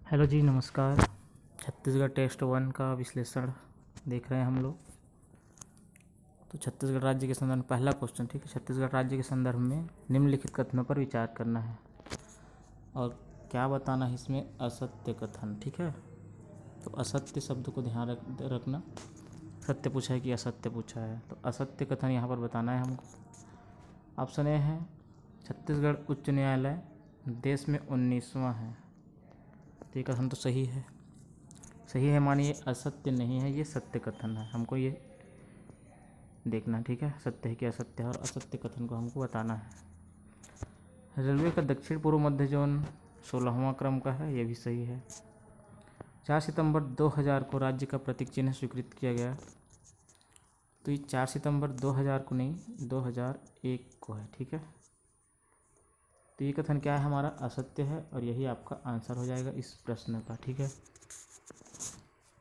Hello जी, नमस्कार। Chhattisgarh test 1 का विश्लेषण देख रहे हैं हम लोग। तो छत्तीसगढ़ राज्य के संदर्भ में पहला क्वेश्चन, ठीक है। छत्तीसगढ़ राज्य के संदर्भ में निम्नलिखित कथनों पर विचार करना है और क्या बताना है इसमें असत्य कथन, ठीक है। तो असत्य शब्द को ध्यान रखना। सत्य पूछा है कि असत्य पूछा है, तो असत्य कथन यहाँ पर बताना है हमको। ऑप्शन ए है छत्तीसगढ़ उच्च न्यायालय देश में 19वां है। तो ये कथन तो सही है, सही है मानिए, असत्य नहीं है, ये सत्य कथन है। हमको ये देखना, ठीक है, सत्य है कि असत्य है, और असत्य कथन को हमको बताना है। रेलवे का दक्षिण पूर्व मध्य जोन 16वां क्रम का है, ये भी सही है। 4 सितंबर 2000 को राज्य का प्रतीक चिन्ह स्वीकृत किया गया। तो ये 4 सितंबर 2000 को नहीं, 2001 को है, ठीक है। तो ये कथन क्या है, हमारा असत्य है, और यही आपका आंसर हो जाएगा इस प्रश्न का, ठीक है।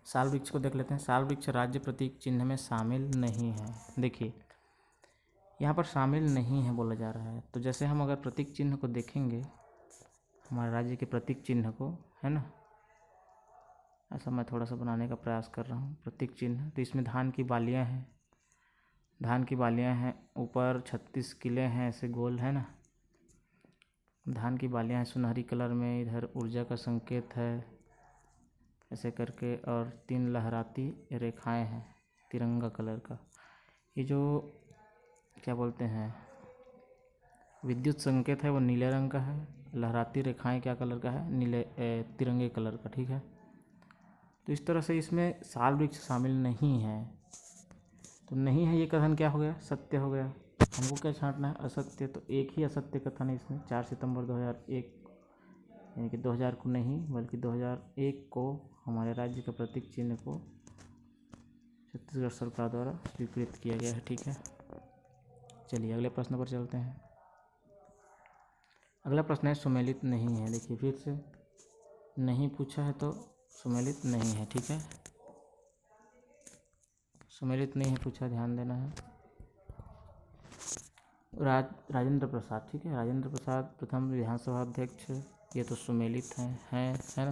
साल वृक्ष को देख लेते हैं। साल वृक्ष राज्य प्रतीक चिन्ह में शामिल नहीं है। देखिए यहाँ पर शामिल नहीं है बोला जा रहा है, तो जैसे हम अगर प्रतीक चिन्ह को देखेंगे, हमारे राज्य के प्रतीक चिन्ह को, है ना, ऐसा मैं थोड़ा सा बनाने का प्रयास कर रहा हूँ प्रतीक चिन्ह। तो इसमें धान की बालियाँ हैं, धान की बालियाँ हैं, ऊपर 36 किले हैं ऐसे गोल, है ना, धान की बालियाँ हैं सुनहरी कलर में, इधर ऊर्जा का संकेत है ऐसे करके, और 3 लहराती रेखाएं हैं तिरंगा कलर का। ये जो क्या बोलते हैं विद्युत संकेत है वो नीले रंग का है, लहराती रेखाएं क्या कलर का है, नीले तिरंगे कलर का, ठीक है। तो इस तरह से इसमें साल वृक्ष शामिल नहीं है, तो नहीं है ये कथन क्या हो गया, सत्य हो गया। हमको क्या छांटना है, असत्य। तो एक ही असत्य कथन है इसमें, 4 सितंबर 2001 यानी कि 2000 को नहीं बल्कि 2001 को हमारे राज्य के प्रतीक चिन्ह को छत्तीसगढ़ सरकार द्वारा स्वीकृत किया गया है, ठीक है। चलिए अगले प्रश्न पर चलते हैं। अगला प्रश्न है सुमेलित नहीं है। देखिए फिर से नहीं पूछा है, तो सुमेलित नहीं है, ठीक है। सुमेलित नहीं है पूछा, ध्यान देना है। राजेंद्र प्रसाद, ठीक है, राजेंद्र प्रसाद प्रथम विधानसभा अध्यक्ष, ये तो सुमेलित है ना।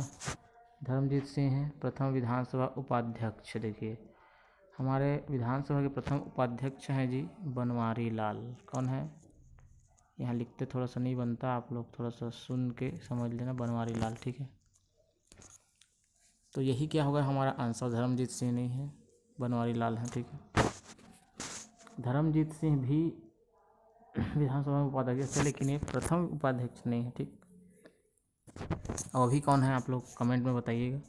धर्मजीत सिंह हैं प्रथम विधानसभा उपाध्यक्ष। देखिए हमारे विधानसभा के प्रथम उपाध्यक्ष हैं जी बनवारी लाल। कौन है, यहाँ लिखते थोड़ा सा नहीं बनता, आप लोग थोड़ा सा सुन के समझ लेना, बनवारी लाल, ठीक है। तो यही क्या होगा हमारा आंसर, धर्मजीत सिंह नहीं है, बनवारी लाल हैं, ठीक है। धर्मजीत सिंह भी विधानसभा में उपाध्यक्ष थे, लेकिन ये प्रथम उपाध्यक्ष नहीं है, ठीक। अब अभी कौन है आप लोग कमेंट में बताइएगा।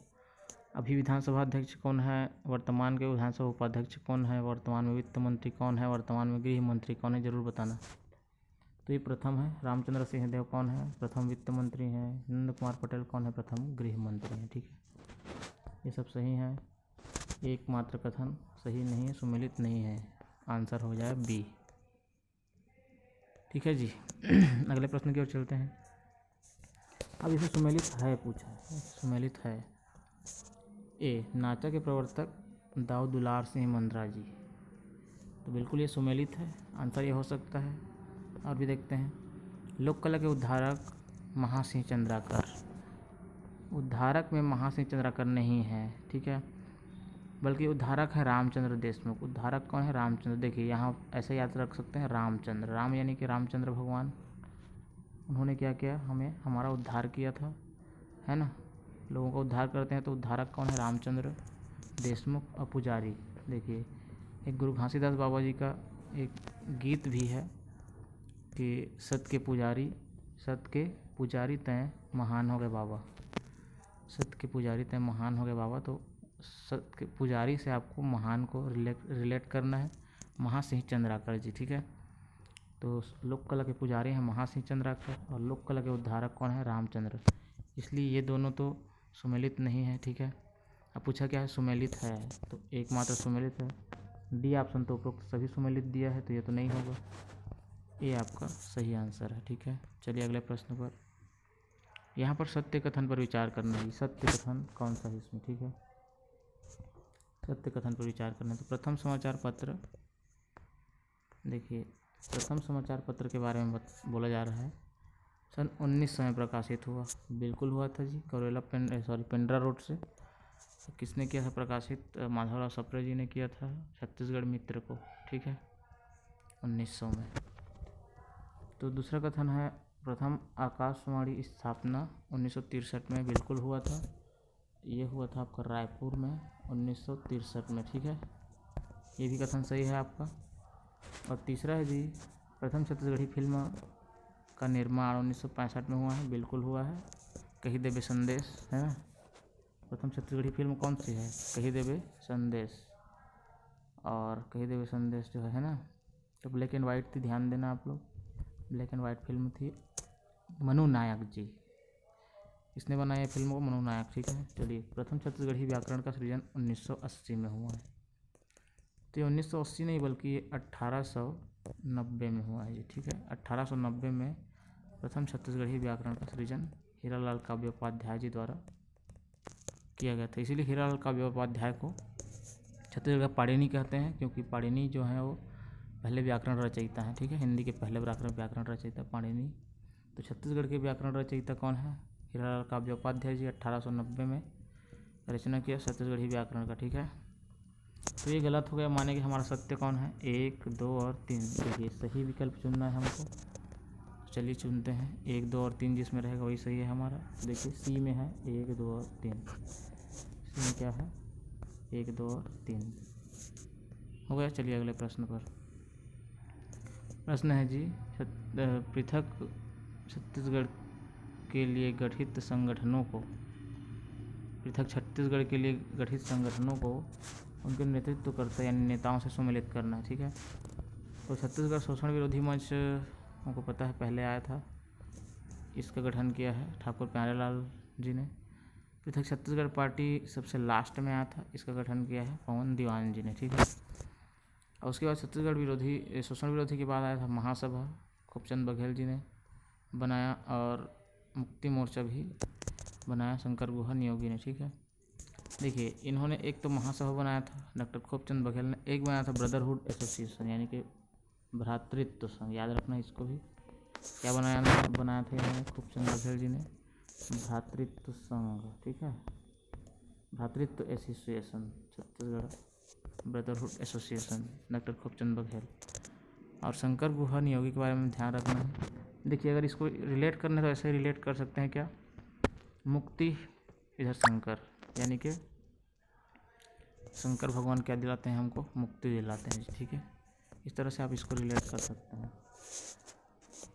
अभी विधानसभा अध्यक्ष कौन है, वर्तमान के विधानसभा उपाध्यक्ष कौन है, वर्तमान में वित्त मंत्री कौन है, वर्तमान में गृह मंत्री कौन है, जरूर बताना। तो ये प्रथम है रामचंद्र सिंहदेव, कौन है, प्रथम वित्त मंत्री हैं। नंद कुमार पटेल कौन है, प्रथम गृह मंत्री हैं, ठीक है। ये सब सही है, एकमात्र कथन सही नहीं है, सुमेलित नहीं है, आंसर हो जाए बी, ठीक है जी। अगले प्रश्न की ओर चलते हैं। अब इसमें सुमेलित है पूछा है, सुमेलित है। ए नाचा के प्रवर्तक दाऊ दुलार सिंह मंदरा जी, तो बिल्कुल ये सुमेलित है, आंसर ये हो सकता है। और भी देखते हैं, लोक कला के उद्धारक महासिंह चंद्राकर, उद्धारक में महासिंह चंद्राकर नहीं है, ठीक है, बल्कि उद्धारक है रामचंद्र देशमुख। उद्धारक कौन है, रामचंद्र। देखिए यहाँ ऐसे याद रख सकते हैं, रामचंद्र, राम यानी कि रामचंद्र भगवान, उन्होंने क्या किया, हमें हमारा उद्धार किया था, है ना, लोगों का उद्धार करते हैं। तो उद्धारक कौन है, रामचंद्र देशमुख। और पुजारी, देखिए एक गुरु घासीदास बाबा जी का एक गीत भी है कि सत के पुजारी तय महान हो गए बाबा, सत के पुजारी तय महान हो गए बाबा। तो सत के पुजारी से आपको महान को रिलेट करना है, महासिंह चंद्राकर जी, ठीक है। तो लोक कला के पुजारी हैं महासिंह चंद्राकर, और लोक कला के उद्धारक कौन है, रामचंद्र। इसलिए ये दोनों तो सुमेलित नहीं है, ठीक है। अब पूछा क्या है, सुमेलित है, तो एकमात्र सुमेलित है डी ऑप्शन, तो उपरोक्त सभी सुमेलित दिया है, तो ये तो नहीं होगा, ये आपका सही आंसर है, ठीक है। चलिए अगले प्रश्न पर। यहाँ पर सत्य कथन पर विचार करना है, सत्य कथन कौन सा है इसमें, ठीक है, सत्य कथन पर विचार करना है। तो प्रथम समाचार पत्र, देखिए प्रथम समाचार पत्र के बारे में बोला जा रहा है। सन 1900 में प्रकाशित हुआ। बिल्कुल हुआ था जी, करोला पेंड्रा रोड से। तो किसने किया था प्रकाशित? माधवराव सप्रे जी ने किया था छत्तीसगढ़ मित्र को, ठीक है, 1900 में। तो दूसरा कथन है प्रथम आकाशवाणी स्थापना 1963 में बिल्कुल हुआ था। ये हुआ था आपका रायपुर में 1963 में, ठीक है, ये भी कथन सही है आपका। और तीसरा है जी प्रथम छत्तीसगढ़ी फिल्म का निर्माण 1965 में हुआ है। बिल्कुल हुआ है। कही देवे संदेश है ना, प्रथम छत्तीसगढ़ी फिल्म कौन सी है? कही देवे संदेश। और कही देवे संदेश जो है ना, तो ब्लैक एंड वाइट थी, ध्यान देना आप लोग, ब्लैक एंड वाइट फिल्म थी। मनु नायक जी, इसने बनाया फिल्म को, मनु नायक, ठीक है। चलिए, प्रथम छत्तीसगढ़ी व्याकरण का सृजन 1980 में हुआ है। तो ये 1980 नहीं बल्कि ये 1890 में हुआ है जी, ठीक है। 1890 में प्रथम छत्तीसगढ़ी व्याकरण का सृजन हीरालाल काव्योपाध्याय जी द्वारा किया गया था। इसीलिए हीरालाल काव्योपाध्याय को छत्तीसगढ़ का पाणिनि कहते हैं, क्योंकि पाणिनि जो है वो पहले व्याकरण रचयिता है, ठीक है, हिंदी के पहले व्याकरण रचयिता पाणिनि। तो छत्तीसगढ़ के व्याकरण रचयिता कौन है? हीरालाल काव्योपाध्याय जी। 1890 में रचना किया छत्तीसगढ़ी व्याकरण का, ठीक है। तो ये गलत हो गया, माने कि हमारा सत्य कौन है? 1, 2 और 3। देखिए, सही विकल्प चुनना है हमको। चलिए चुनते हैं 1, 2 और 3, जिसमें रहेगा वही सही है हमारा। देखिए सी में है 1, 2 और 3। सी में क्या है? 1, 2 और 3 हो गया। चलिए अगले प्रश्न पर। प्रश्न है जी पृथक छत्तीसगढ़ के लिए गठित संगठनों को, पृथक छत्तीसगढ़ के लिए गठित संगठनों को उनके नेतृत्व करता यानी नेताओं से सम्मिलित करना है, ठीक है। तो छत्तीसगढ़ शोषण विरोधी मंच हमको पता है पहले आया था, इसका गठन किया है ठाकुर प्यारेलाल जी ने। पृथक छत्तीसगढ़ पार्टी सबसे लास्ट में आया था, इसका गठन किया है पवन दीवान जी ने, ठीक है। और उसके बाद छत्तीसगढ़ विरोधी शोषण विरोधी के बाद आया था महासभा, खूबचंद बघेल जी ने बनाया। और मुक्ति मोर्चा भी बनाया शंकर गुहा नियोगी ने, ठीक है। देखिए, इन्होंने एक तो महासभा बनाया था डॉक्टर खूबचंद बघेल ने, एक बनाया था ब्रदरहुड एसोसिएशन यानी कि भ्रातृत्व संघ, याद रखना इसको भी। क्या बनाया था इन्होंने खूबचंद बघेल जी ने? भ्रातृत्व संघ, ठीक है, भ्रातृत्व association Chhattisgarh brotherhood association, doctor Khubchand Baghel. और शंकर गुहा नियोगी के बारे में ध्यान रखना है। देखिए, अगर इसको रिलेट करना है तो ऐसे रिलेट कर सकते हैं, क्या? मुक्ति इधर शंकर, यानी कि शंकर भगवान क्या दिलाते हैं हमको? मुक्ति दिलाते हैं, ठीक है। इस तरह से आप इसको रिलेट कर सकते हैं।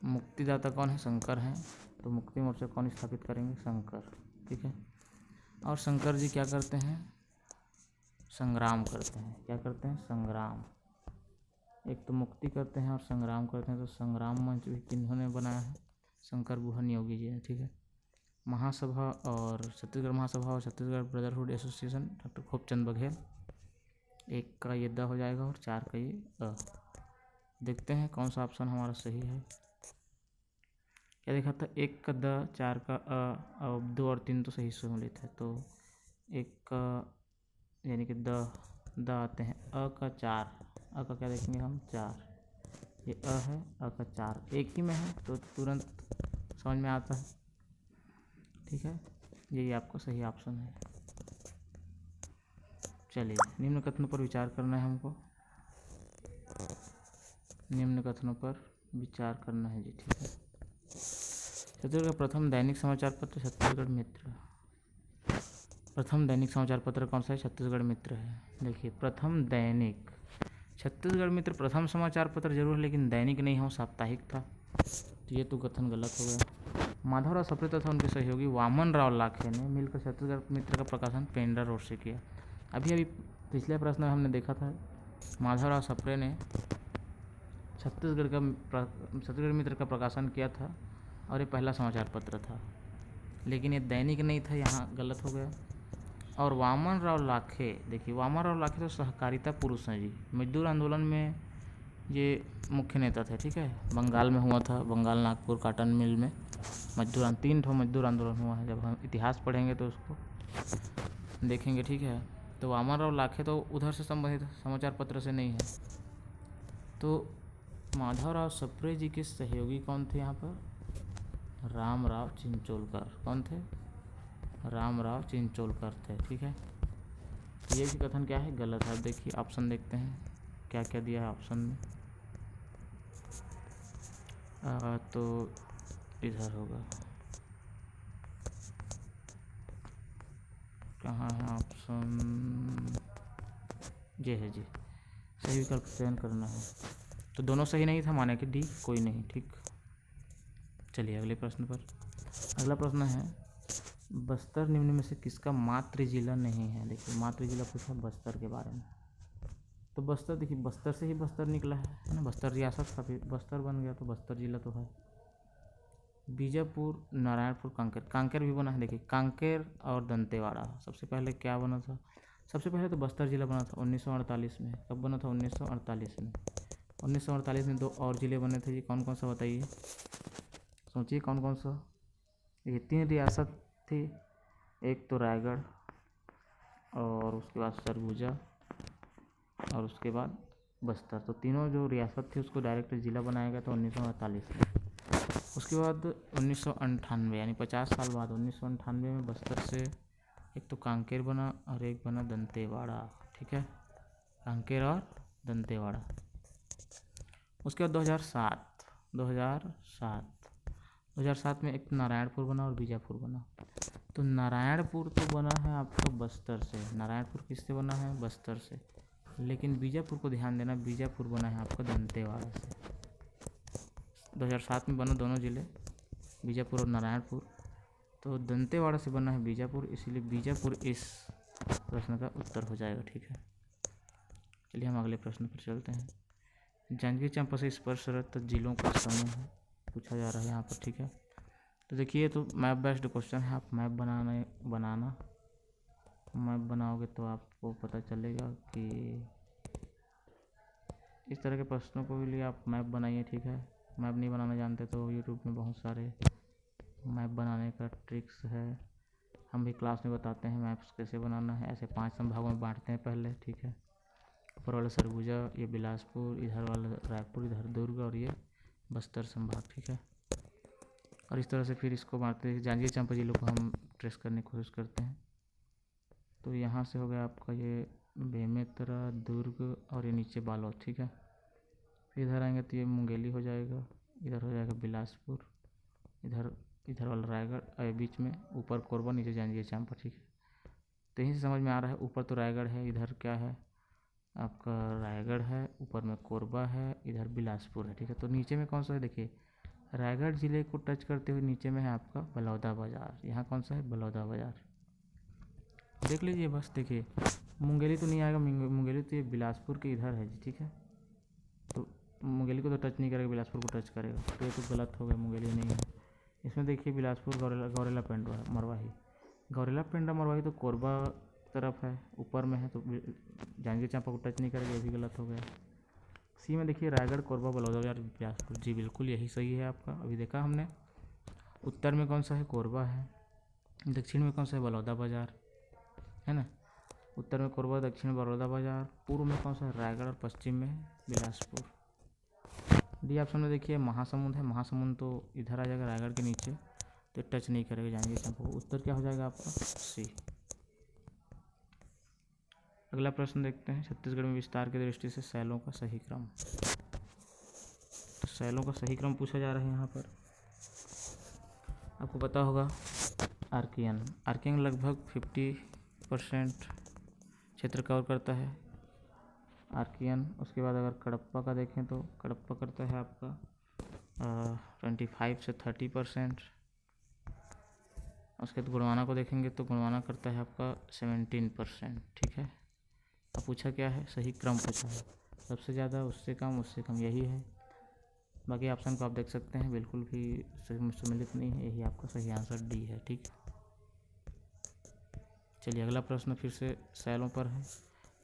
मुक्तिदाता कौन है? शंकर हैं, तो मुक्ति मोर्चा कौन स्थापित करेंगे? शंकर, ठीक है। और शंकर जी क्या करते हैं? संग्राम करते हैं। क्या करते हैं? संग्राम। एक तो मुक्ति करते हैं और संग्राम करते हैं, तो संग्राम मंच भी किन्होंने बनाया है? शंकर गुहा नियोगी जी ने, ठीक है। महासभा और छत्तीसगढ़ महासभा और Chhattisgarh brotherhood association doctor Khubchand Baghel. 1 का ये द हो जाएगा और 4 का ये अ। देखते हैं कौन सा ऑप्शन हमारा सही है। क्या देखा था? 1 का द, 4 का अ, और 2 और 3 तो सही सम्मिलित है, तो 1 का यानी कि द आते हैं। अ का 4, अ का क्या देखेंगे हम? 4, ये अ है, अ का 4 एक ही में है तो तुरंत समझ में आता है, ठीक है। यही आपका सही ऑप्शन है। चलिए, निम्न कथनों पर विचार करना है हमको, निम्न कथनों पर विचार करना है जी, ठीक है। छत्तीसगढ़ का प्रथम दैनिक समाचार पत्र छत्तीसगढ़ मित्र। प्रथम दैनिक समाचार पत्र कौन सा है? छत्तीसगढ़ मित्र है। देखिए, प्रथम दैनिक छत्तीसगढ़ मित्र प्रथम समाचार पत्र जरूर है, लेकिन दैनिक नहीं हो, साप्ताहिक था, तो ये तो कथन गलत हो गया। माधवराव सप्रे तथा उनके सहयोगी वामन राव लाखे ने मिलकर छत्तीसगढ़ मित्र का प्रकाशन पेंड्रा रोड से किया। अभी पिछले प्रश्न में हमने देखा था माधवराव सप्रे ने छत्तीसगढ़ मित्र का प्रकाशन किया था और ये पहला समाचार पत्र था, लेकिन ये दैनिक नहीं था, यहाँ गलत हो गया। और वामन राव लाखे, देखिए वामन राव लाखे तो सहकारिता पुरुष हैं जी, मजदूर आंदोलन में ये मुख्य नेता थे, ठीक है। बंगाल में हुआ था, बंगाल नागपुर काटन मिल में 3 ठो मजदूर आंदोलन हुआ है। जब हम इतिहास पढ़ेंगे तो उसको देखेंगे, ठीक है। तो वामन राव लाखे तो उधर से संबंधित समाचार पत्र से नहीं है। तो माधवराव सप्रे जी के सहयोगी कौन थे यहाँ पर? रामराव चिंचोलकर कौन थे? रामराव चिंचोलकर थे। ठीक है, ये भी कथन क्या है? गलत है। अब देखिए ऑप्शन देखते हैं क्या क्या दिया है ऑप्शन में। तो इधर होगा, कहाँ है ऑप्शन? ये है जी, सही विकल्प चयन करना है। तो दोनों सही नहीं था, माने कि डी कोई नहीं। ठीक, चलिए अगले प्रश्न पर। अगला प्रश्न है, बस्तर निम्न में से किसका मातृ जिला नहीं है? देखिए मातृ जिला पूछा बस्तर के बारे में। तो बस्तर, देखिए बस्तर से ही बस्तर निकला है ना, बस्तर रियासत का फिर बस्तर बन गया, तो बस्तर जिला तो है। बीजापुर, नारायणपुर, कांकेर, कांकेर भी बना है। देखिए कांकेर और दंतेवाड़ा, सबसे पहले क्या बना था? सबसे पहले तो बस्तर जिला बना था 1948 में। कब बना था? 1948 में। 1948 में दो और ज़िले बने थे जी, कौन कौन सा बताइए? सोचिए कौन कौन सा? ये 3 रियासत थी, एक तो रायगढ़ और उसके बाद सरगुजा और उसके बाद बस्तर। तो तीनों जो रियासत थी उसको डायरेक्ट ज़िला बनाया गया था 1948 में। उसके बाद 1998 यानी 50 साल बाद 1998 में बस्तर से एक तो कांकेर बना और एक बना दंतेवाड़ा। ठीक है, कांकेर और दंतेवाड़ा। उसके बाद 2007 में एक नारायणपुर बना और बीजापुर बना। तो नारायणपुर तो बना है आपका बस्तर से, नारायणपुर किससे बना है? बस्तर से। लेकिन बीजापुर को ध्यान देना, बीजापुर बना है आपका दंतेवाड़ा से। 2007 में बना दोनों ज़िले, बीजापुर और नारायणपुर। तो दंतेवाड़ा से बना है बीजापुर, इसीलिए बीजापुर इस प्रश्न का उत्तर हो जाएगा। ठीक है, चलिए हम अगले प्रश्न पर चलते हैं। जांजगीर चांपा से स्पर्शरत जिलों का समूह पूछा जा रहा है यहाँ पर। ठीक है, तो देखिए तो मैप बेस्ड क्वेश्चन है। आप मैप मैप बनाओगे तो आपको पता चलेगा कि इस तरह के प्रश्नों को लिए आप मैप बनाइए। ठीक है, मैप नहीं बनाना जानते तो यूट्यूब में बहुत सारे मैप बनाने का ट्रिक्स है, हम भी क्लास में बताते हैं मैप्स कैसे बनाना है। ऐसे 5 संभागों में बांटते हैं पहले। ठीक है, ऊपर वाला सरगुजा, ये बिलासपुर, इधर वाला रायपुर, इधर दुर्ग और ये बस्तर संभाग। ठीक है, और इस तरह से फिर इसको बांटते हैं। जांजगीर चांपा जिलों को हम ट्रेस करने की कोशिश करते हैं। तो यहाँ से हो गया आपका ये बेमेतरा, दुर्ग और ये नीचे बालोद। ठीक है, फिर इधर आएंगे तो ये मुंगेली हो जाएगा, इधर हो जाएगा बिलासपुर, इधर वाला रायगढ़, बीच में ऊपर कोरबा, नीचे जांजगीर चांपा। ठीक है, तो यहीं से समझ में आ रहा है, ऊपर तो रायगढ़ है, इधर क्या है आपका रायगढ़ है, ऊपर में कोरबा है, इधर बिलासपुर है। ठीक है, तो नीचे में कौन सा है? देखिए रायगढ़ जिले को टच करते हुए नीचे में है आपका बलौदा बाज़ार। यहाँ कौन सा है? बलौदा बाज़ार। देख लीजिए बस। देखिए मुंगेली तो नहीं आएगा, मुंगेली तो ये बिलासपुर के इधर है जी। ठीक है, तो मुंगेली को तो टच नहीं करेगा, बिलासपुर को टच करेगा, तो ये तो गलत हो गया, मुंगेली नहीं है इसमें। देखिए बिलासपुर गौरेला पेंडा मरवाही, गौरेला पेंडा मरवाही तो कोरबा तरफ है, ऊपर में है, तो जांजगीर चांपा को टच नहीं करेगा, ये भी गलत हो गया। सी में देखिए रायगढ़, कोरबा, बलौदा बाजार, बिलासपुर। जी बिल्कुल यही सही है आपका, अभी देखा हमने। उत्तर में कौन सा है? कोरबा है। दक्षिण में कौन सा है? बलौदा बाजार है ना। उत्तर में कोरबा, दक्षिण में बलौदा बाजार, पूर्व में कौन सा है? रायगढ़ और पश्चिम में बिलासपुर। डी ऑप्शन में देखिए महासमुंद है, महासमुंद तो इधर आ जाएगा रायगढ़ के नीचे, तो टच नहीं करेगा जांजगीर चांपा को। उत्तर क्या हो जाएगा आपका? सी। अगला प्रश्न देखते हैं, छत्तीसगढ़ में विस्तार की दृष्टि से शैलों का सही क्रम। तो शैलों का सही क्रम पूछा जा रहा है यहाँ पर। आपको पता होगा आर्कियन लगभग 50% क्षेत्र कवर करता है आर्कियन। उसके बाद अगर कडप्पा का देखें तो कडप्पा करता है आपका 25 से 30%। उसके बाद गोंडवाना को देखेंगे तो गोंडवाना करता है आपका 17%। ठीक है, अब पूछा क्या है? सही क्रम पूछा है, सबसे ज़्यादा, उससे कम, उससे कम, यही है। बाकी ऑप्शन को आप देख सकते हैं, बिल्कुल भी सम्मिलित नहीं है, यही आपका सही आंसर डी है। ठीक, चलिए अगला प्रश्न फिर से शैलों पर है।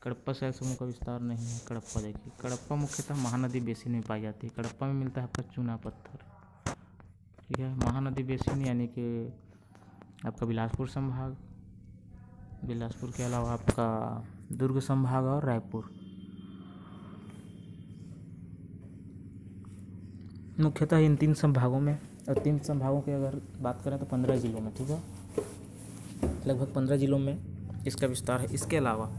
कडप्पा शैल समूह का विस्तार नहीं है। कडप्पा देखिए, कडप्पा मुख्यतः महानदी बेसिन में पाई जाती है। कडप्पा में मिलता है आपका चूना पत्थर। ठीक है, महानदी बेसिन यानी कि आपका बिलासपुर संभाग, बिलासपुर के अलावा आपका दुर्ग संभाग और रायपुर। मुख्यतः इन 3 संभागों में और 3 संभागों की अगर बात करें तो 15 जिलों में, ठीक है, लगभग 15 जिलों में इसका विस्तार है। इसके अलावा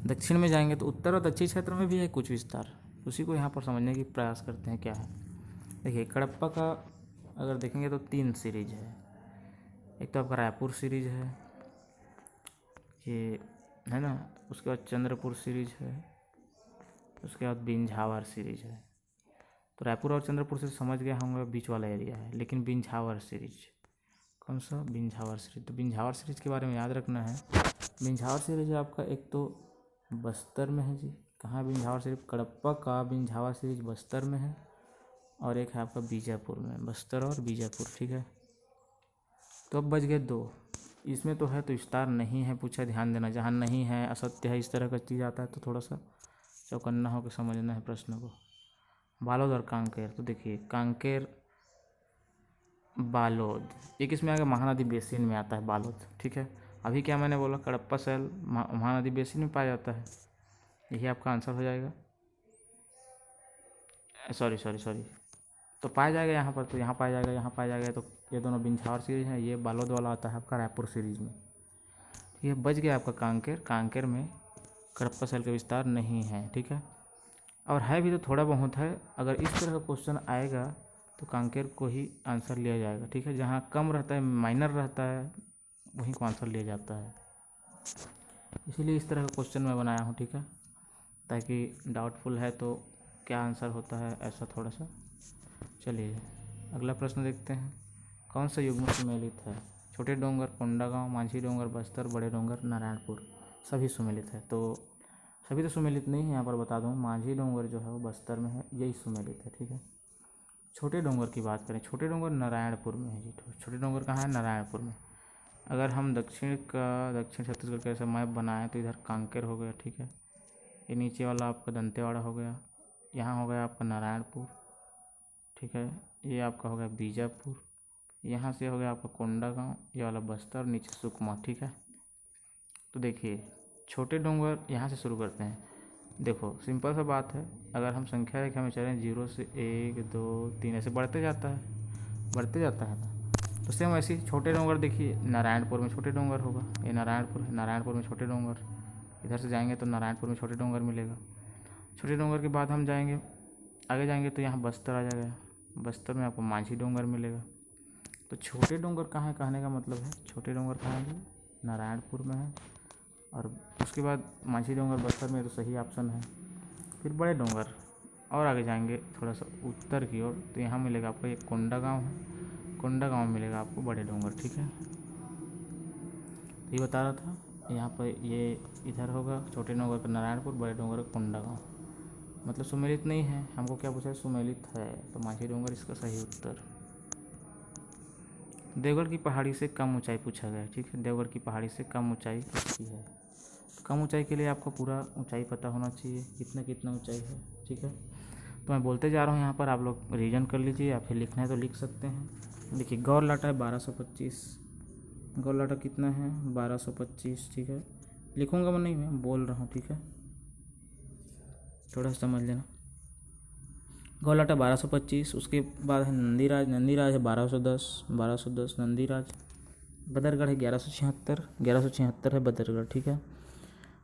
दक्षिण में जाएंगे तो उत्तर और दक्षिण क्षेत्र में भी है कुछ विस्तार, उसी को यहाँ पर समझने की प्रयास करते हैं क्या है। देखिए कडप्पा का अगर देखेंगे तो 3 सीरीज है। एक तो आपका रायपुर सीरीज है, ये है ना, उसके बाद चंद्रपुर सीरीज है, उसके बाद बिंझावर सीरीज है। तो रायपुर और चंद्रपुर से समझ गए होंगे बीच वाला एरिया है, लेकिन बिंझावर सीरीज कौन सा, बिंझावर सीरीज। तो बिंझावर सीरीज के बारे में याद रखना है। बिंझावर सीरीज आपका एक तो बस्तर में है जी, कहाँ बिंझावर सीरीज, कडप्पा का बिंझावर सीरीज बस्तर में है, और एक है आपका बीजापुर में, बस्तर और बीजापुर, ठीक है। तो अब बच गए 2, इसमें तो है तो विस्तार नहीं है पूछा, ध्यान देना, जहाँ नहीं है असत्य है इस तरह का चीज़ आता है तो थोड़ा सा चौकन्ना होकर समझना है प्रश्न को। बालोद और कांकेर, तो देखिए कांकेर बालोद, एक इसमें आगे महानदी बेसिन में आता है बालोद, ठीक है। अभी क्या मैंने बोला, कडप्पा शैल महानदी बेसिन में पाया जाता है, यही आपका आंसर हो जाएगा। सॉरी तो पाया जाएगा यहाँ पर, तो यहाँ पाया जाएगा, यहाँ पाया जाएगा, तो ये दोनों बिंझावर सीरीज हैं, ये बालोद वाला आता है आपका रायपुर सीरीज में। ये बच गया आपका कांकेर, कांकेर में कडप्पा शैल का विस्तार नहीं है, ठीक है, और है भी तो थोड़ा बहुत है। अगर इस तरह का क्वेश्चन आएगा तो कांकेर को ही आंसर लिया जाएगा, ठीक है। जहाँ कम रहता है, माइनर रहता है, वहीं को आंसर लिया जाता है, इसीलिए इस तरह का क्वेश्चन मैं बनाया हूँ, ठीक है, ताकि डाउटफुल है तो क्या आंसर होता है ऐसा थोड़ा सा। चलिए अगला प्रश्न देखते हैं। कौन सा युग्म सुमेलित है? छोटे डोंगर कोंडागांव, माझी डोंगर बस्तर, बड़े डोंगर नारायणपुर, सभी सुमेलित है। तो सभी तो सुमेलित नहीं है, यहाँ पर बता दूँ, माझी डोंगर जो है वो बस्तर में है, यही सुमेलित है, ठीक है। छोटे डोंगर की बात करें, छोटे डोंगर नारायणपुर में है जी। छोटे डोंगर कहाँ है? नारायणपुर में। अगर हम दक्षिण छत्तीसगढ़ का ऐसा मैप बनाएं तो इधर कांकेर हो गया, ठीक है, ये नीचे वाला आपका दंतेवाड़ा हो गया, यहाँ हो गया आपका नारायणपुर, ठीक है, ये आपका हो गया बीजापुर, यहाँ से हो गया आपका कोंडागांव, ये वाला बस्तर, नीचे सुकमा, ठीक है। तो देखिए छोटे डोंगर यहाँ से शुरू करते हैं। देखो सिंपल सा बात है, अगर हम संख्या रेखा में चलें 0 से 1 2 3 ऐसे बढ़ते जाता है ना, तो सेम ऐसे ही छोटे डोंगर देखिए नारायणपुर में छोटे डोंगर होगा, ये नारायणपुर है, नारायणपुर में छोटे डोंगर, इधर से जाएंगे तो नारायणपुर में छोटे डोंगर मिलेगा। छोटे डोंगर के बाद हम जाएंगे आगे जाएंगे तो यहाँ बस्तर आ जाएगा, बस्तर में आपको माझी डोंगर मिलेगा। तो छोटे डोंगर कहाँ है कहने का मतलब है, छोटे डोंगर कहाँ है? नारायणपुर में है, और उसके बाद माझी डोंगर बस्तर में, तो सही ऑप्शन है। फिर बड़े डोंगर और आगे जाएंगे थोड़ा सा उत्तर की ओर, तो यहाँ मिलेगा आपको एक कोंडागांव है, कोंडागांव में मिलेगा आपको बड़े डोंगर, ठीक है। तो ये बता रहा था, यहाँ पर ये इधर होगा छोटे डोंगर का नारायणपुर, बड़े डोंगर का कोंडागांव, मतलब सुमेलित नहीं है। हमको क्या पूछा है? सुमेलित है, तो माझी डोंगर इसका सही उत्तर। देवगढ़ की पहाड़ी से कम ऊंचाई पूछा गया है, ठीक है, देवगढ़ की पहाड़ी से कम ऊंचाई किसकी है? कम ऊंचाई के लिए आपको पूरा ऊंचाई पता होना चाहिए, कितना ऊंचाई है, ठीक है। तो मैं बोलते जा रहा हूँ, यहाँ पर आप लोग रिवीजन कर लीजिए, या फिर लिखना है तो लिख सकते हैं। देखिए गौरलाटा है 1225, गौरलाटा कितना है? 1225, ठीक है, लिखूँगा मैं नहीं, मैं बोल रहा हूँ, ठीक है, थोड़ा सा समझ लेना। गौरलाटा 1225, उसके बाद है नंदीराज, नंदीराज है 1210 नंदीराज। बदरगढ़ है 1176 है बदरगढ़, ठीक है।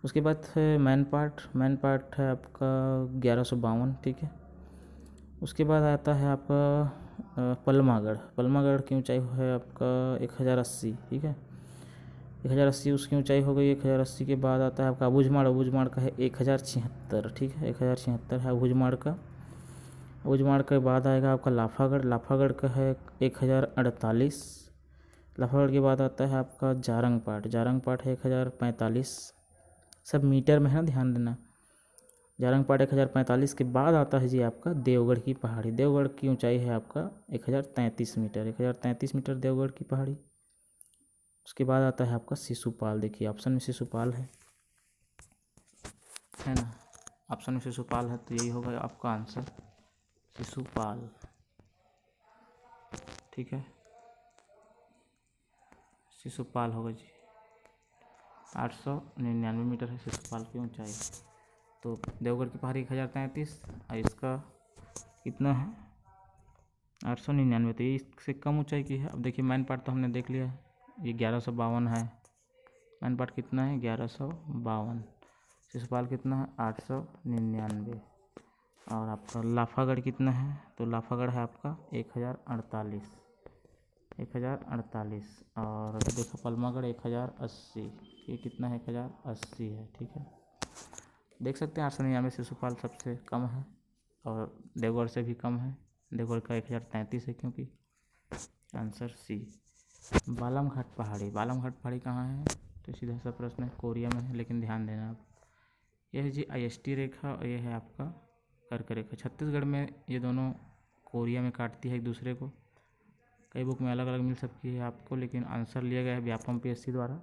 उसके बाद है मैनपाट है आपका 1152, ठीक है। उसके बाद आता है आपका पलमागढ़ की ऊंचाई है आपका 1080, ठीक है, 1080 उसकी ऊंचाई हो गई। 1080 के बाद आता है आपका अबूझमाड़ का है 1076, ठीक है, 1076 है अबूझमाड़ का। अबूझमाड़ के बाद आएगा आपका लाफागढ़ का है 1048। लाफागढ़ के बाद आता है आपका जारंगपाट है 1045, सब मीटर में है ना, ध्यान देना। जारंगपाट 1045 के बाद आता है जी आपका देवगढ़ की पहाड़ी। देवगढ़ की ऊंचाई है आपका 1033 मीटर, 1033 मीटर देवगढ़ की पहाड़ी। उसके बाद आता है आपका शिशुपाल, देखिए ऑप्शन में शिशुपाल है ना, ऑप्शन में शिशुपाल है, तो यही होगा आपका आंसर, शिशुपाल, ठीक है, शिशुपाल होगा जी। 899 मीटर है शिशुपाल की ऊंचाई। तो देवगढ़ की पहाड़ी 1033, और इसका कितना है 899, तो ये इससे कम ऊंचाई की है। अब देखिए मैन पार्ट तो हमने देख लिया, ये 1152 है। मैन पार्ट कितना है? 1152। शिशुपाल कितना है? 899। और आपका लाफागढ़ कितना है? तो लाफागढ़ है आपका 1048। 1048। और देखो पलमागढ़ 1080। ये कितना है? 1080 है, ठीक है। देख सकते हैं 899 शिशुपाल सबसे कम है और देवगढ़ से भी कम है। देवगढ़ का 1033 है, क्योंकि आंसर सी। बालमघाट पहाड़ी, बालमघाट पहाड़ी कहाँ है? तो सीधा सा प्रश्न है, कोरिया में है, लेकिन ध्यान देना आप। यह है जी IST रेखा और यह है आपका कर्क रेखा। छत्तीसगढ़ में ये दोनों कोरिया में काटती है एक दूसरे को। कई बुक में अलग अलग मिल सकती है आपको, लेकिन आंसर लिया गया है व्यापम PSC द्वारा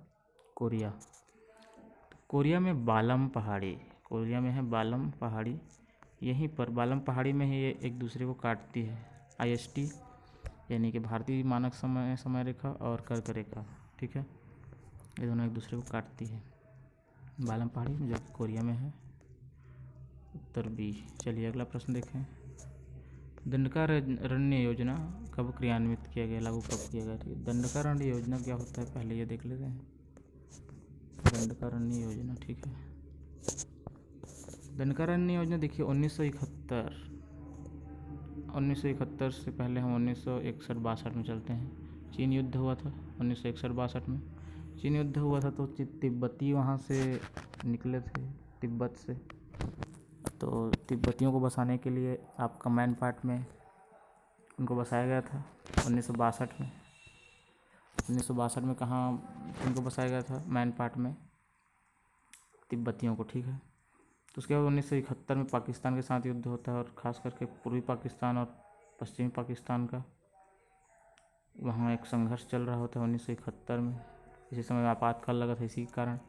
कोरिया। कोरिया में बालम पहाड़ी, कोरिया में है बालम पहाड़ी। यहीं पर बालम पहाड़ी में ही ये एक दूसरे को काटती है। IST यानी कि भारतीय मानक समय रेखा और कर्क रेखा, ठीक है, ये दोनों एक दूसरे को काटती है। बालम पहाड़ी जो कोरिया में है, उत्तर बी। चलिए अगला प्रश्न देखें। दंडकारण्य योजना कब क्रियान्वित किया गया, लागू कब किया गया? ठीक है, दंडकारण्य योजना क्या होता है पहले ये देख लेते हैं। दंडकारण्य योजना, ठीक है। दंडकारण्य योजना देखिए 1971 से पहले हम 1961-62 में चलते हैं। चीन युद्ध हुआ था 1961-62 में। चीन युद्ध हुआ था तो तिब्बती वहाँ से निकले थे, तिब्बत से। तो तिब्बतियों को बसाने के लिए आपका मैन पार्ट में उनको बसाया गया था 1962 में। 1962 में कहाँ उनको बसाया गया था? मैन पार्ट में, तिब्बतियों को, ठीक है। तो उसके बाद 1971 में पाकिस्तान के साथ युद्ध होता है, और ख़ास करके पूर्वी पाकिस्तान और पश्चिमी पाकिस्तान का वहाँ एक संघर्ष चल रहा होता है 1971 में। इसी समय आपातकाल लगा था इसी कारण।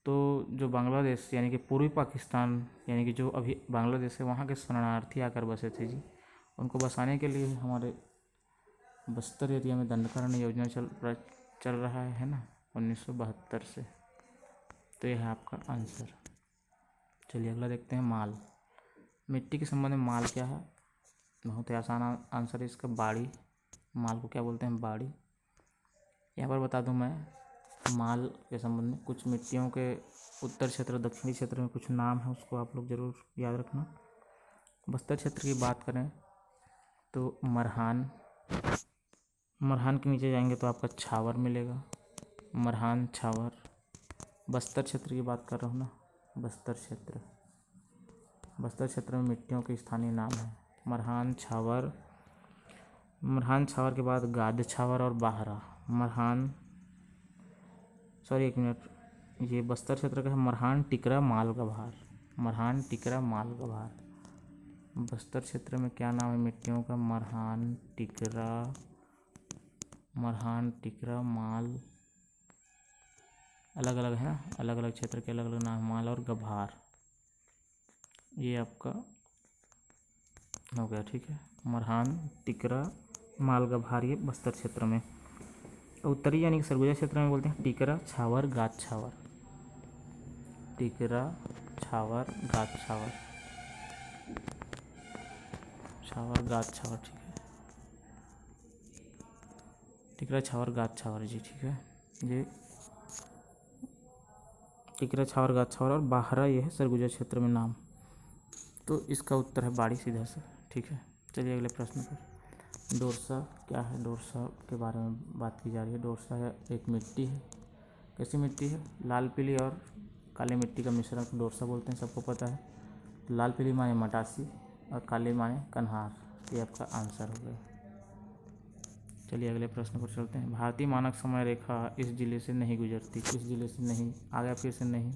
तो जो बांग्लादेश यानी कि पूर्वी पाकिस्तान यानी कि जो अभी बांग्लादेश है, वहाँ के शरणार्थी आकर बसे थे जी, उनको बसाने के लिए हमारे बस्तर एरिया में दंडकारण्य योजना चल रहा है ना 1972 से। तो यह है आपका आंसर। चलिए अगला देखते हैं। माल, मिट्टी के संबंध में माल क्या है? बहुत ही आसान आंसर है इसका, बाड़ी। माल को क्या बोलते हैं? बाड़ी। यहाँ पर बता दूं मैं, माल के संबंध में कुछ मिट्टियों के उत्तर क्षेत्र दक्षिणी क्षेत्र में कुछ नाम है, उसको आप लोग ज़रूर याद रखना। बस्तर क्षेत्र की बात करें तो मरहान, मरहान के नीचे जाएंगे तो आपका छावर मिलेगा, मरहान छावर। बस्तर क्षेत्र की बात कर रहा हूँ ना, बस्तर क्षेत्र। बस्तर क्षेत्र में मिट्टियों के स्थानीय नाम है मरहान छावर। मरहान छावर के बाद गाद छावर और बाहरा। एक मिनट, ये बस्तर क्षेत्र का है मरहान टिकरा मालगभार। मरहान टिकरा मालगभार। बस्तर क्षेत्र में क्या नाम है मिट्टियों का? मरहान टिकरा माल, अलग अलग है ना, अलग अलग क्षेत्र के अलग अलग नाम, माल और गभार। ये आपका हो गया, ठीक है। मरहान टिकरा माल गभार, ये बस्तर क्षेत्र में। उत्तरी यानी कि सरगुजा क्षेत्र में बोलते हैं टिकरा छावर गाद छावर। टिकरा छावर गाद छावर, छावर गाद छावर, ठीक है। टिकरा छावर गाद छावर जी, ठीक है। ये टिकरा छावर गाद छावर और बाहरा ये है सरगुजा क्षेत्र में नाम। तो इसका उत्तर है बाड़ी, सीधा से, ठीक है। चलिए अगले प्रश्न पर। डोरसा क्या है? डोरसा के बारे में बात की जा रही है। डोरसा है एक मिट्टी है। कैसी मिट्टी है? लाल पीली और काली मिट्टी का मिश्रण को डोरसा बोलते हैं, सबको पता है। लाल पीली माने मटासी और काली माने कन्हार। ये आपका आंसर हो गया। चलिए अगले प्रश्न पर चलते हैं। भारतीय मानक समय रेखा इस जिले से नहीं गुजरती। किस जिले से नहीं? आ गया फिर से नहीं,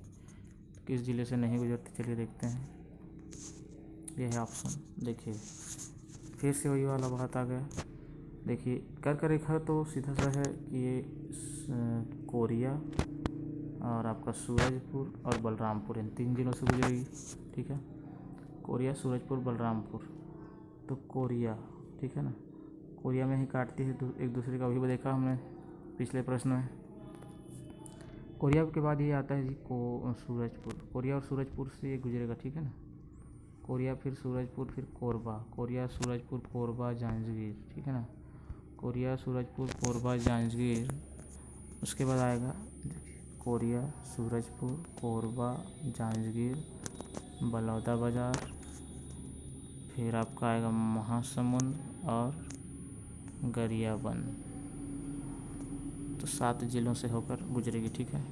किस जिले से नहीं गुजरती? चलिए देखते हैं। यह है ऑप्शन, देखिए फिर से वही वाला बात आ गया। देखिए कर्क रेखा तो सीधा सा है कि ये कोरिया और आपका सूरजपुर और बलरामपुर, इन 3 जिलों से गुजरेगी, ठीक है। कोरिया, सूरजपुर, बलरामपुर। तो कोरिया, ठीक है ना, कोरिया में ही काटती है एक दूसरे का। अभी देखा हमने पिछले प्रश्न में। कोरिया के बाद ये आता है जी सूरजपुर। कोरिया और सूरजपुर से ये गुजरेगा, ठीक है ना। कोरिया फिर सूरजपुर फिर कोरबा, कोरिया सूरजपुर कोरबा जांजगीर, ठीक है ना। कोरिया सूरजपुर कोरबा जांजगीर, उसके बाद आएगा देखिए कोरिया सूरजपुर कोरबा जांजगीर बलौदा बाज़ार, फिर आपका आएगा महासमुंद और गरियाबंद। तो 7 जिलों से होकर गुजरेगी, ठीक है,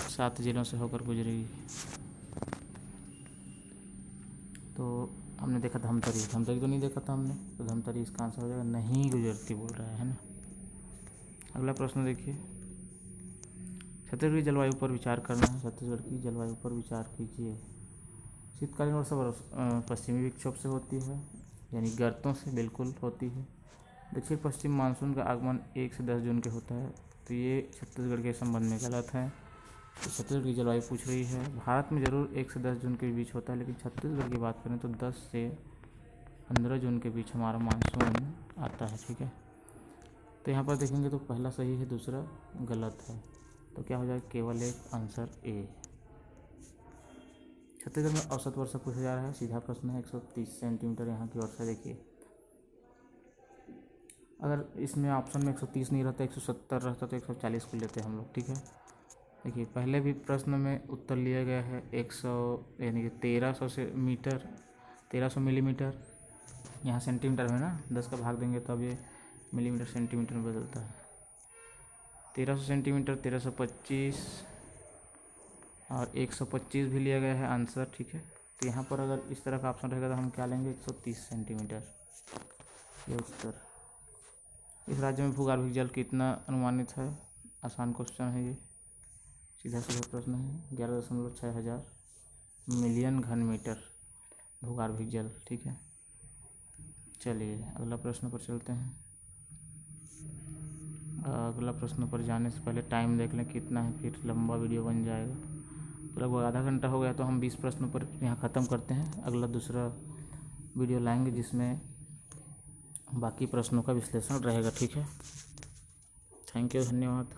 7 जिलों से होकर गुजरेगी। तो हमने देखा धमतरी, धमतरी तो नहीं देखा था हमने, तो धमतरी इसका आंसर हो जाएगा, नहीं गुजरती बोल रहा है ना। अगला प्रश्न देखिए, छत्तीसगढ़ की जलवायु पर विचार करना है। छत्तीसगढ़ की जलवायु पर विचार कीजिए। शीतकालीन वर्षा पश्चिमी विक्षोभ से होती है, यानी गर्तों से बिल्कुल होती है। दक्षिण पश्चिम मानसून का आगमन 1 से 10 जून के होता है, तो ये छत्तीसगढ़ के संबंध में गलत है। तो छत्तीसगढ़ की जलवायु पूछ रही है, भारत में ज़रूर 1 से 10 जून के बीच होता है, लेकिन छत्तीसगढ़ की बात करें तो 10 से 15 जून के बीच हमारा मानसून आता है, ठीक है। तो यहाँ पर देखेंगे तो पहला सही है, दूसरा गलत है, तो क्या हो जाएगा, केवल एक आंसर ए। छत्तीसगढ़ में औसत वर्षा पूछा जा रहा है, सीधा प्रश्न है। 130 सेंटीमीटर यहाँ की वर्षा देखिए। अगर इसमें ऑप्शन में 130 नहीं रहता, 170 रहता तो 140 को लेते हम लोग, ठीक है। देखिए पहले भी प्रश्न में उत्तर लिया गया है 100 यानी कि 1300 से मीटर, 1300 मिलीमीटर। यहाँ सेंटीमीटर में ना 10 का भाग देंगे तब ये मिलीमीटर सेंटीमीटर में बदलता है। 1300 सेंटीमीटर, 1325 और 125 भी लिया गया है आंसर, ठीक है। तो यहाँ पर अगर इस तरह का ऑप्शन रहेगा तो हम क्या लेंगे, 130 सेंटीमीटर, ये उत्तर। इस राज्य में भूगर्भिक जल कितना अनुमानित है, आसान क्वेश्चन है ये, सीधा सीधा प्रश्न है। 11.6 हज़ार मिलियन घन मीटर भूगर्भिक जल, ठीक है। चलिए अगला प्रश्न पर चलते हैं। अगला प्रश्न पर जाने से पहले टाइम देख लें कितना है, फिर लंबा वीडियो बन जाएगा। तो लगभग आधा घंटा हो गया, तो हम 20 प्रश्नों पर यहाँ ख़त्म करते हैं। अगला दूसरा वीडियो लाएंगे जिसमें बाकी प्रश्नों का विश्लेषण रहेगा, ठीक है। थैंक यू, धन्यवाद।